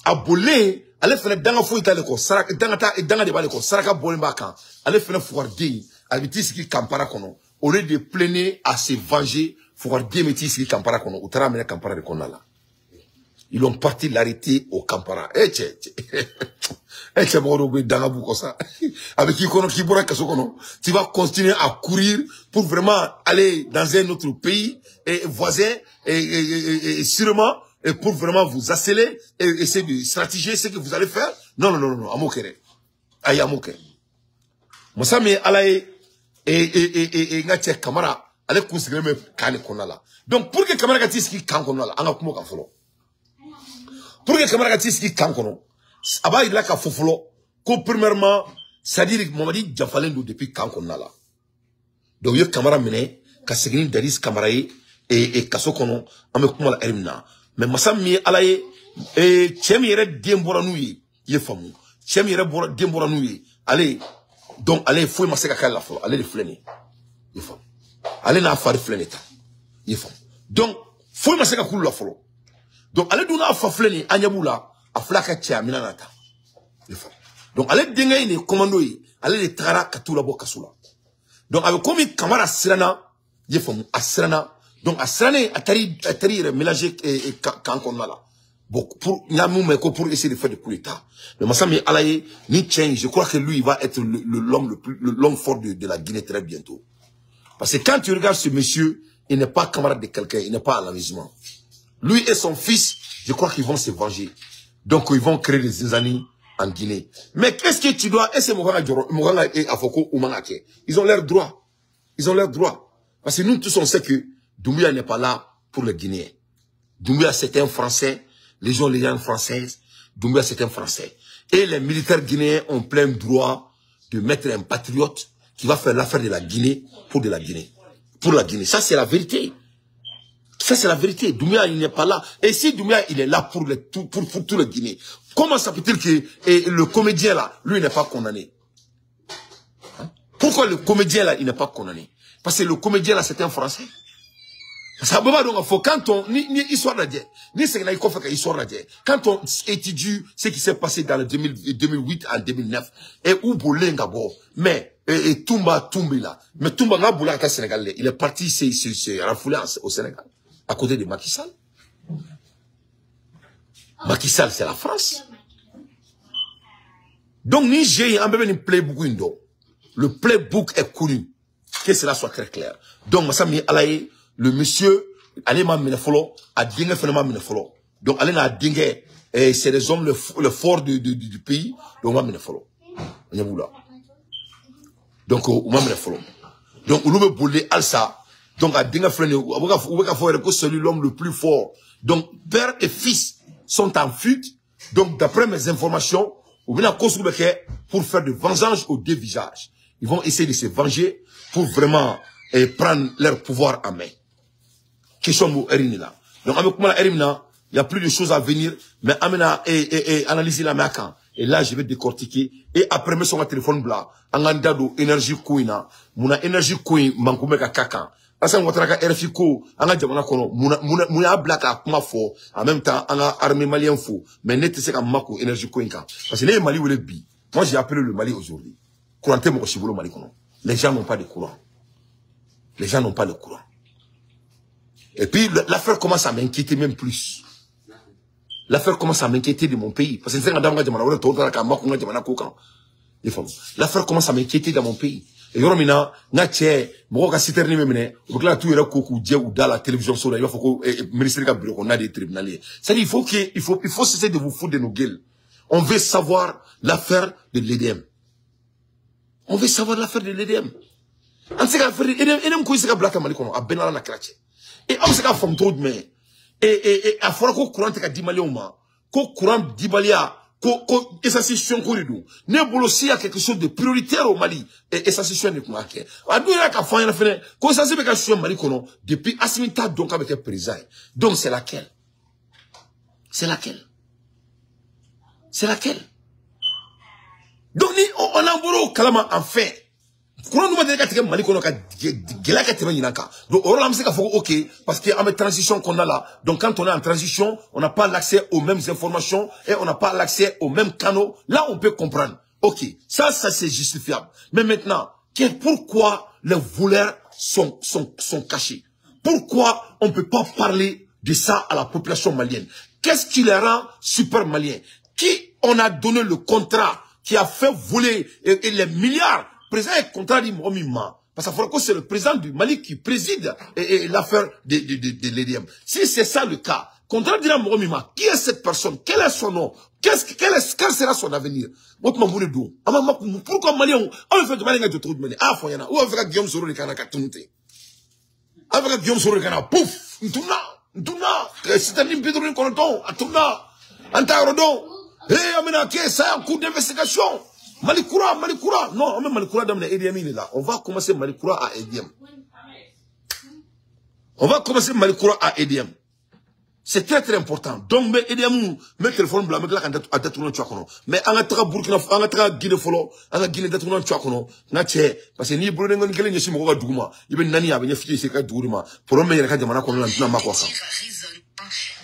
A Boulé, allez faire danga fou italique, saraka, danga de baliko, saraka bolimbakan, allez faire fouardé, habitis qui Kampara kono. Au lieu de plainer à se venger, fouardé métis qui Kampara kono, ou tara mena Kampara de konala. Ils ont parti l'arrêter au Kampara. Avec tu vas continuer à courir pour vraiment aller dans un autre pays et voisin et sûrement et pour vraiment vous accélérer et essayer de stratégiser ce que vous allez faire. Non, non, non, non, amokere. Aïe, amokere. Moi, ça, mais, alaye, et, ngache Camara, allez considérer me kane konala. Donc, pour que Camara gatiski kan konala, anga kumo ka folo. Pour que Camara gatiski kan kono, aba il a ka fofolo, ko premièrement, c'est-à-dire que Mamadi Djafalen depuis kan konala. Donc, yo Camara mene, ka segini Daris Camara et kaso kono, ame kumo la erimna. Mais masami alaye, tchemi yere diembora nouye, ye famu. Tchemi yere diembora nouye, allez, donc, allez, faut y masser la fleur, allez les flâner. Il faut. Allez n'a pas de flâner. Il faut. Donc, faut y masser la fleur. Donc, allez donner à flâner, à Niaboula, à flaka tia, minanata. Il faut. Donc, allez dengue les commandos, allez les trara, katoula bo kasula. Donc, avec comme Kamara Sirana, il faut, à Sirana, donc, à Sirana, à tari, mélanger, et quand là. Bon, pour essayer de faire des coups d'État. Mais Massami Alaye, ni change, je crois que lui, il va être l'homme fort de la Guinée très bientôt. Parce que quand tu regardes ce monsieur, il n'est pas camarade de quelqu'un, il n'est pas à l'amusement. Lui et son fils, je crois qu'ils vont se venger. Donc, ils vont créer des zizanies en Guinée. Mais qu'est-ce que tu dois, et c'est Moganga et Afoko ou Mangake, ils ont leur droit. Ils ont leur droit. Parce que nous tous, on sait que Doumbouya n'est pas là pour les Guinéens. Doumbouya, c'est un Français. Les gens, les gens françaises, Doumbouya c'est un Français. Et les militaires guinéens ont plein droit de mettre un patriote qui va faire l'affaire de la Guinée pour de la Guinée. Pour la Guinée. Ça, c'est la vérité. Ça, c'est la vérité. Doumbouya, il n'est pas là. Et si Doumbouya, il est là pour tous les Guinéens, comment ça peut-il que le comédien là, lui, il n'est pas condamné? Hein? Pourquoi le comédien là, il n'est pas condamné? Parce que le comédien là, c'est un Français. Ça va donc faut quand on ni histoire de Dieu ni c'est qu'il faut faire histoire de Dieu quand on étudie ce qui s'est passé dans le 2008 à 2009 et où Bolenga bo mais et Toumba là mais Toumba nga Boula au Sénégal il est parti c'est refoulé au Sénégal à côté de Macky Sall. Macky Sall c'est la France. Donc ni j'ai un peu une playbook window le playbook est connu que cela soit très clair. Donc Massami Alaye le monsieur, allez m'a mené follow, a dingue finalement mené follow. Donc allez n'a dingue, c'est les hommes le fort du pays, donc m'a mené follow. On y a là. Donc on m'a mené follow. Donc on nous boulé alsa, donc a dingue finalement, on va faire que celui l'homme le plus fort. Donc père et fils sont en fuite. Donc d'après mes informations, on vient à construire pour faire de vengeance au deux visages. Ils vont essayer de se venger pour vraiment prendre leur pouvoir en main. Question Erimina. Donc, avec moi, Erimina, il y a plus de choses à venir, mais Amena analyser la macan. Et là, je vais décortiquer. Et après, me son téléphone blanc, angandado énergie kouina, muna énergie kouin, mankoumeka kaka. Asa ngotraka RFI ko, anga jamana kono, muna blaka kuma fo, en même temps, anga armée malien fo, mais net c'est comme mako énergie kouinka. Parce que les Mali ou les bi. Moi, j'ai appelé le Mali aujourd'hui. Couranté mon chibolo Mali kono. Les gens n'ont pas de courant. Les gens n'ont pas de courant. Et puis, l'affaire commence à m'inquiéter même plus. L'affaire commence à m'inquiéter de mon pays. Parce que l'affaire commence à m'inquiéter dans mon pays. Et yoromina, na tche, moko ka siterni memene, obukla tout yera koku dje ou dans la télévision sur la, il faut que ministère ka bureau na des tribunaliers. C'est-à-dire il faut cesser de vous foutre de nos gueules. On veut savoir l'affaire de l'EDM. On veut savoir l'affaire de l'EDM. On sait qu'affaire de l'EDM ko isaka blaka malikono, a benala na krache. Et on sait qu'à fond trop de mais et à fora ko courant ka di malioma ko courant di malia ko esa situation ko ridu ne bolo si a quelque chose de prioritaire au Mali et esa situation ne ko ake adu ya ka fanya na fene ko esa se be ka situation Mali kono depuis Assimita donc avec le président donc c'est laquelle donc on a bolo kalama en fait courant nous va dire que Mali kono ka gela ka tebe nyinaka donc on a ka faut OK parce que en transition qu'on a là donc quand on est en transition on n'a pas l'accès aux mêmes informations et on n'a pas l'accès aux mêmes canaux là on peut comprendre OK ça c'est justifiable mais maintenant pourquoi les voleurs sont cachés pourquoi on peut pas parler de ça à la population malienne qu'est-ce qui les rend super maliens qui on a donné le contrat qui a fait voler et les milliards président est contrat dit Momima. Parce que c'est le président du Mali qui préside l'affaire de l'EDM. Si c'est ça le cas, Contrat dira Mogomima, qui est cette personne? Quel est son nom? Quel sera son avenir? Pourquoi Mali, on fait de Mali de tout mener? Ah, Foyana, ou avec Guillaume Soro de Kanaka Tunte. Avec Guillaume Soro de Kanaka, pouf, Ntuna, c'est un impédroin qu'on entend, Atuna, Antarodon, Amena, ça a un coup d'investigation. Malikoura, non, on met Malikoura dans les EDM, il est là. On va commencer Malikoura à EDM. C'est très très important. Donc, mais EDM, mes téléphones blancs, mais là, à détourner Tchakono. Mais en attendant Burkina, en attendant Guinée Folo, en Guinée détourner Tchakono, parce que ni Bruno Ngele, ni Simoga Douma, il y a Nani avec Fiki, c'est qu'à Douma. Pour le meilleur cas de Manako, on a Makosa.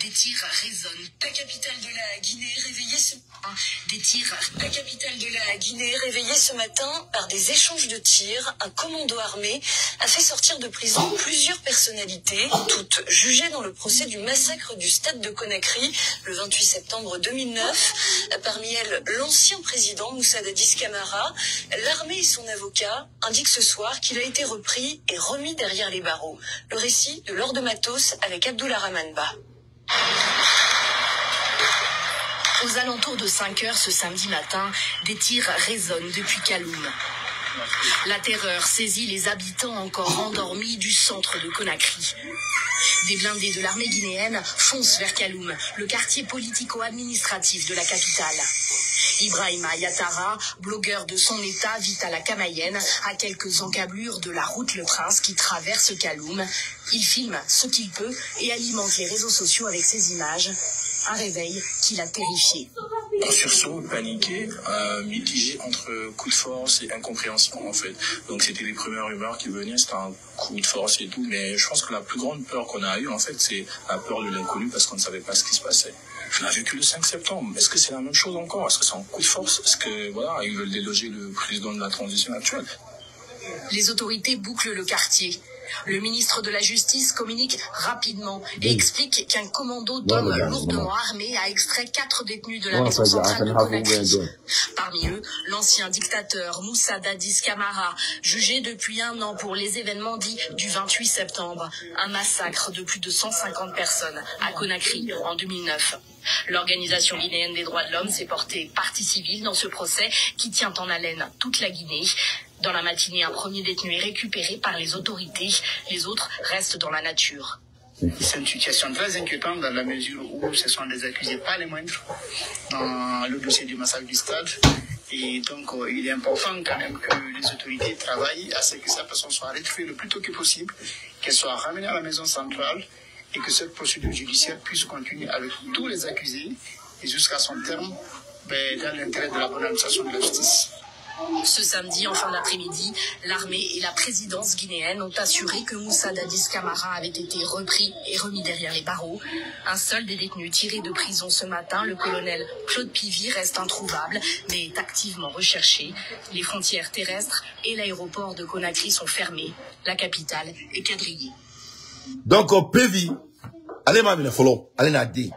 Des tirs résonnent. La capitale de la Guinée réveillée ce matin par des échanges de tirs. Un commando armé a fait sortir de prison plusieurs personnalités, toutes jugées dans le procès du massacre du stade de Conakry le 28 septembre 2009. Parmi elles, l'ancien président Moussa Dadis Camara. L'armée et son avocat indiquent ce soir qu'il a été repris et remis derrière les barreaux. Le récit de Laure de Matos avec Abdullah Ramanba. Aux alentours de 5 heures ce samedi matin, des tirs résonnent depuis Kaloum. La terreur saisit les habitants encore endormis du centre de Conakry. Des blindés de l'armée guinéenne foncent vers Kaloum, le quartier politico-administratif de la capitale. Ibrahima Yatara, blogueur de son état, vit à la Kamayenne, à quelques encablures de la route Le Prince qui traverse Kaloum. Il filme ce qu'il peut et alimente les réseaux sociaux avec ses images. Un réveil qui l'a terrifié. Un sursaut, paniqué, mitigé entre coup de force et incompréhension en fait. Donc c'était les premières rumeurs qui venaient, c'était un coup de force et tout. Mais je pense que la plus grande peur qu'on a eue en fait, c'est la peur de l'inconnu parce qu'on ne savait pas ce qui se passait. On a vécu le 5 septembre. Est-ce que c'est la même chose encore? Est-ce que c'est un coup de force? Est-ce que voilà, ils veulent déloger le président de la transition actuelle? Les autorités bouclent le quartier. Le ministre de la Justice communique rapidement et explique qu'un commando d'hommes lourdement armés a extrait 4 détenus de la maison centrale de Conakry. Parmi eux, l'ancien dictateur Moussa Dadis Camara, jugé depuis 1 an pour les événements dits du 28 septembre, un massacre de plus de 150 personnes à Conakry en 2009. L'Organisation guinéenne des droits de l'homme s'est portée partie civile dans ce procès qui tient en haleine toute la Guinée. Dans la matinée, un premier détenu est récupéré par les autorités. Les autres restent dans la nature. C'est une situation très inquiétante dans la mesure où ce sont des accusés pas les moindres dans le dossier du massacre du stade. Et donc, il est important quand même que les autorités travaillent à ce que cette personne soit retrouvée le plus tôt que possible, qu'elle soit ramenée à la maison centrale et que cette procédure judiciaire puisse continuer avec tous les accusés et jusqu'à son terme dans l'intérêt de la bonne administration de la justice. Ce samedi, en fin d'après-midi, l'armée et la présidence guinéenne ont assuré que Moussa Dadis Camara avait été repris et remis derrière les barreaux. Un seul des détenus tirés de prison ce matin, le colonel Claude Pivy, reste introuvable, mais est activement recherché. Les frontières terrestres et l'aéroport de Conakry sont fermés. La capitale est quadrillée. Donc, Pivy, allez m'amener follow, allez n'a dit.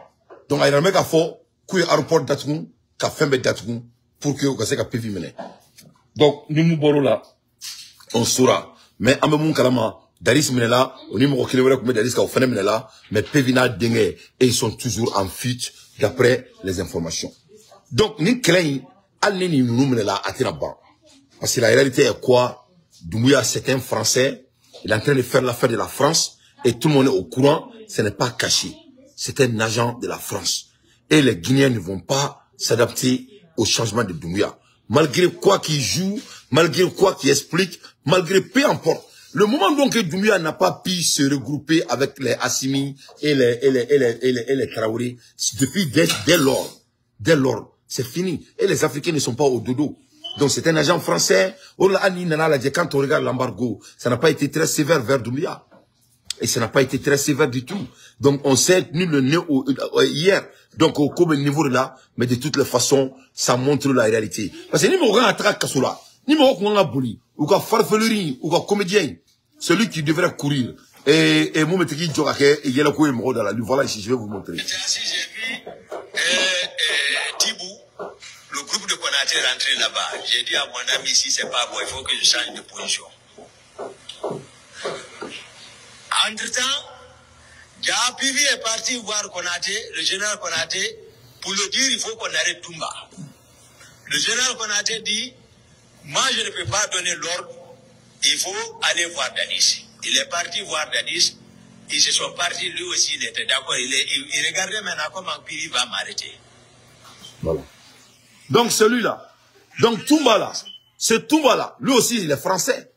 Donc, il y a un mec à fond, qui est aéroport d'Atoun, qui a fait un d'Atoun, pour que vous ayez Pivy mené. Donc, nous boro là, on saura. Mais, en même temps, Dadis Menela, on est mort comme Dadis au phénomène là, mais Pevina Dengue, et ils sont toujours en fuite d'après les informations. Donc, ni Klein, allez nous Menela à Tiraban. Parce que la réalité est quoi? Doumbouya, c'est un Français, il est en train de faire l'affaire de la France, et tout le monde est au courant, ce n'est pas caché. C'est un agent de la France. Et les Guinéens ne vont pas s'adapter au changement de Doumbouya. Malgré quoi qu'il joue, malgré quoi qu'il explique, malgré peu importe. Le moment donc que Doumbouya n'a pas pu se regrouper avec les Assimi et les Traoré, depuis dès lors, c'est fini. Et les Africains ne sont pas au dodo. Donc c'est un agent français. Quand on regarde l'embargo, ça n'a pas été très sévère vers Doumbouya. Et ça n'a pas été très sévère du tout. Donc on s'est tenu le nez hier. Donc au niveau de là, mais de toutes les façons, ça montre la réalité. Parce que ni mon grand attraque Kassoula, ni mon grand bouli, ou qu'un farfellerie, ou qu'un comédien, celui qui devrait courir. Et moi, je me il y a le coup dans la lutte. Voilà, ici, je vais vous montrer. J'ai vu Tibou, le groupe de Konaté rentrer là-bas. J'ai dit à mon ami, si c'est pas bon, il faut que je change de position. Entre-temps, Pivi est parti voir Konaté, le général Konaté, pour le dire il faut qu'on arrête Toumba. Le général Konaté dit, moi je ne peux pas donner l'ordre, il faut aller voir Dadis. Il est parti voir Dadis, ils se sont partis, lui aussi il était d'accord, il regardait maintenant comment Pivi va m'arrêter. Voilà. Donc celui-là, donc Toumba là, ce Toumba là, lui aussi il est français.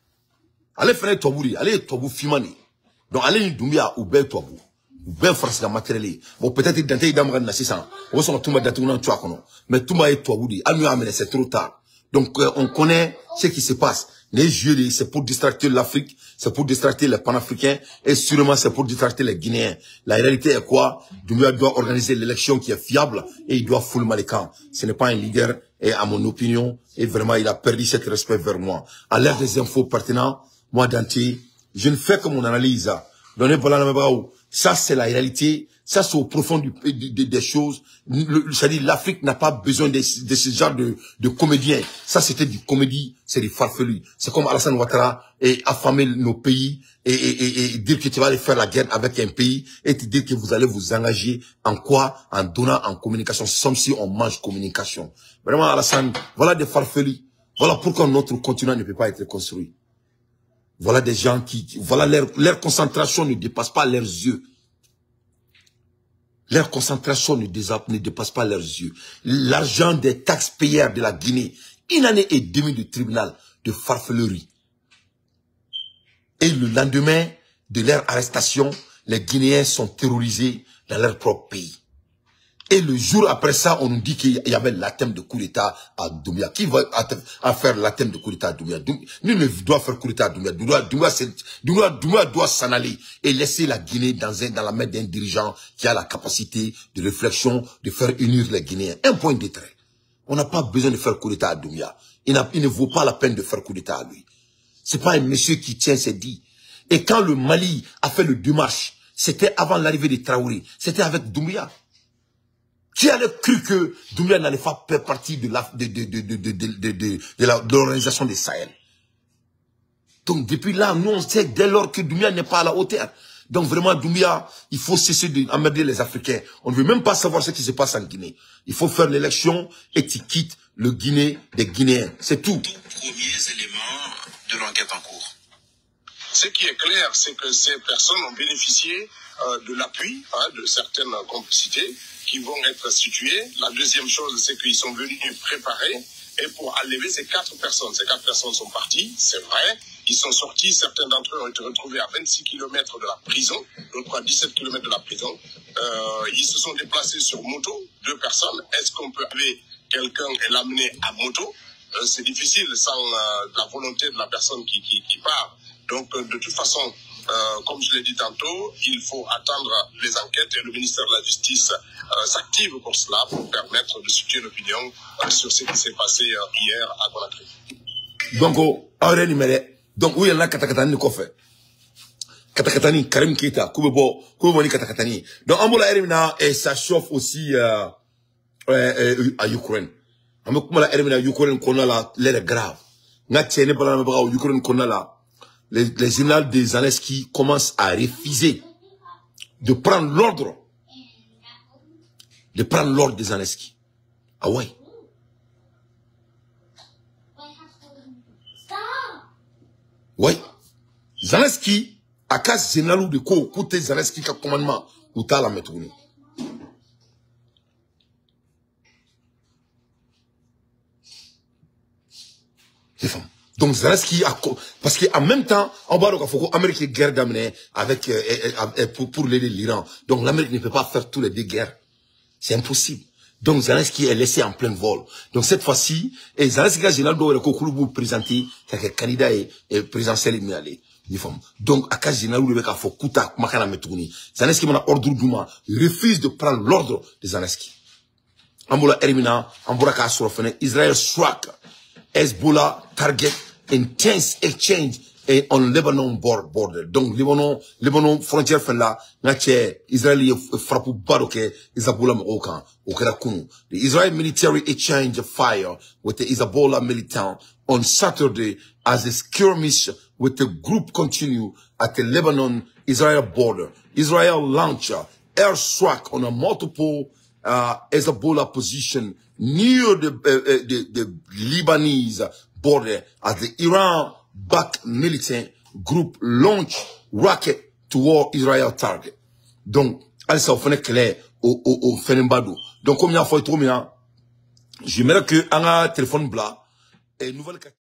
Allez faire Tobouri, allez Tobou Fimani. Donc allez Doumbia ou Bel Tobou. Ou Bel France la matériel. Bon peut-être dans tes dames na 600. On sent Toumba d'Atouna tu kono. Mais Toumba est Tobouri. Anu amené c'est trop tard. Donc on connaît ce qui se passe. Les jeux c'est pour distracter l'Afrique, c'est pour distracter les panafricains et sûrement c'est pour distracter les Guinéens. La réalité est quoi? Doumbia doit organiser l'élection qui est fiable et il doit fouler les camps. Ce n'est pas un leader et à mon opinion et vraiment il a perdu cet respect vers moi. À l'ère des infos pertinentes, moi d'entier, je ne fais que mon analyse. Ça c'est la réalité. Ça, c'est au profond des choses. C'est-à-dire, l'Afrique n'a pas besoin de ce genre de comédiens. Ça, c'était du comédie, c'est du farfelu. C'est comme Alassane Ouattara et affamer nos pays et dire que tu vas aller faire la guerre avec un pays et te dire que vous allez vous engager en quoi? En donnant en communication. C'est comme si on mange communication. Vraiment, Alassane, voilà des farfelus. Voilà pourquoi notre continent ne peut pas être construit. Voilà des gens voilà leur concentration ne dépasse pas leurs yeux. Leur concentration ne dépasse pas leurs yeux. L'argent des taxpayeurs de la Guinée, une année et demie de tribunal de farfelerie. Et le lendemain de leur arrestation, les Guinéens sont terrorisés dans leur propre pays. Et le jour après ça, on nous dit qu'il y avait l'athème de coup d'État à Doumbia. Qui va faire l'athème de coup d'État à Doumbia? Nul ne doit faire coup d'État à Doumbia. Doumbia doit s'en aller et laisser la Guinée dans la main d'un dirigeant qui a la capacité de réflexion, de faire unir les Guinéens. Un point de trait. On n'a pas besoin de faire coup d'État à Doumbia. Il ne vaut pas la peine de faire coup d'État à lui. C'est pas un monsieur qui tient ses dits. Et quand le Mali a fait le démarche, c'était avant l'arrivée des Traoré. C'était avec Doumbia. Qui avait cru que Doumbia n'allait pas faire partie de l'organisation des Sahel? Donc depuis là, nous on sait dès lors que Doumbia n'est pas à la hauteur. Donc vraiment Doumbia, il faut cesser d'emmerder les Africains. On ne veut même pas savoir ce qui se passe en Guinée. Il faut faire l'élection et tu quittes le Guinée des Guinéens. C'est tout. Tous premiers éléments de l'enquête en cours. Ce qui est clair, c'est que ces personnes ont bénéficié de l'appui de certaines complicités qui vont être situées. La deuxième chose, c'est qu'ils sont venus préparer et pour enlever ces 4 personnes. Ces 4 personnes sont parties, c'est vrai. Ils sont sortis, certains d'entre eux ont été retrouvés à 26 km de la prison, d'autres à 17 km de la prison. Ils se sont déplacés sur moto, 2 personnes. Est-ce qu'on peut appeler quelqu'un et l'amener à moto? C'est difficile sans la volonté de la personne qui part. Donc, de toute façon, comme je l'ai dit tantôt, il faut attendre les enquêtes et le ministère de la Justice s'active pour cela, pour permettre de situer l'opinion sur ce qui s'est passé hier à Conakry. Donc, où il y en a Katakatani Kofé? Katakatani, Karim Keita, Koubebo ni Katakatani. Donc, Ambola Erimina, et ça chauffe aussi à Ukraine. Ambola Erimina, Ukraine, qu'on a là, l'air grave. N'a-t-il pas la Ukraine, qu'on a là. Les généraux des Zelensky commencent à refuser de prendre l'ordre. De prendre l'ordre des Zelensky. Ah ouais. Ouais. Zelensky, à cas général de quoi, côté Zelensky, qui a commandement, ou t'as la mettre. Les femmes. Donc Zelensky parce qu'en même temps, en bas il faut que l'Amérique ait guerre d'amener avec pour l'aider l'Iran. Donc l'Amérique ne peut pas faire tous les 2 guerres. C'est impossible. Donc Zelensky est laissé en plein vol. Donc cette fois-ci, et Zelensky a général doit le présenter c'est candidat et présidentiel immédiat. Donc à cas général le mec a fait kuta makana metuni. Zelensky m'a ordre d'uma, refuse de prendre l'ordre de Zelensky. Ambola Erimina, Ambola ka surfene Israel struck Hezbollah target intense exchange on Lebanon border. Donc Lebanon frontière fait là, Israël frappe baroque Hezbollah Marocan au Krakunu. The Israel military exchange fire with the Hezbollah militant on Saturday as a skirmish with the group continue at the Lebanon-Israel border. Israel launched airstrike on a multiple Hezbollah position near the Lebanese border as the Iran-backed militant group launched rocket toward Israel target. Donc, elle s'en fait clair au Fenembado. Donc, comme il y a fait trop bien, j'aimerais que un téléphone blanc et nouvelle